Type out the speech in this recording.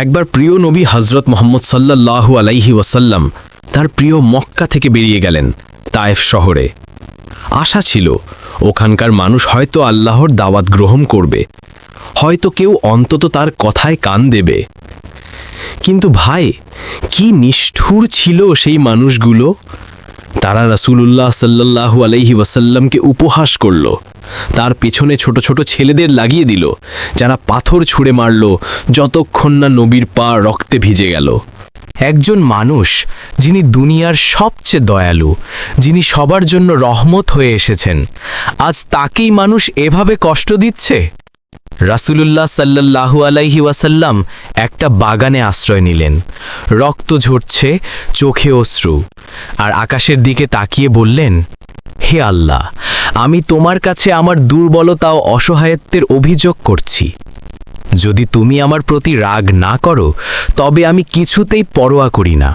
একবার প্রিয় নবী হজরত মোহাম্মদ সাল্লাল্লাহু আলাইহি ওয়াসাল্লাম তার প্রিয় মক্কা থেকে বেরিয়ে গেলেন তায়েফ শহরে। আশা ছিল ওখানকার মানুষ হয়তো আল্লাহর দাওয়াত গ্রহণ করবে, হয়তো কেউ অন্তত তার কথায় কান দেবে। কিন্তু ভাই, কি নিষ্ঠুর ছিল সেই মানুষগুলো! তারা রাসূলুল্লাহ সাল্লাল্লাহু আলাইহি ওয়াসাল্লামকে উপহাস করল, তার পেছনে ছোট ছোট ছেলেদের লাগিয়ে দিল, যারা পাথর ছুঁড়ে মারল যতক্ষণ না নবীর পা রক্তে ভিজে গেল। একজন মানুষ যিনি দুনিয়ার সবচেয়ে দয়ালু, যিনি সবার জন্য রহমত হয়ে এসেছেন, আজ তাকেই মানুষ এভাবে কষ্ট দিচ্ছে। রাসূলুল্লাহ সাল্লাল্লাহু আলাইহি ওয়াসাল্লাম একটা বাগানে আশ্রয় নিলেন। রক্ত ঝরছে, চোখে অশ্রু, আর আকাশের দিকে তাকিয়ে বললেন, হে আল্লাহ, আমি তোমার কাছে আমার দুর্বলতা ও অসহায়ত্বের অভিযোগ করছি। যদি তুমি আমার প্রতি রাগ না করো, তবে আমি কিছুতেই পরোয়া করি না।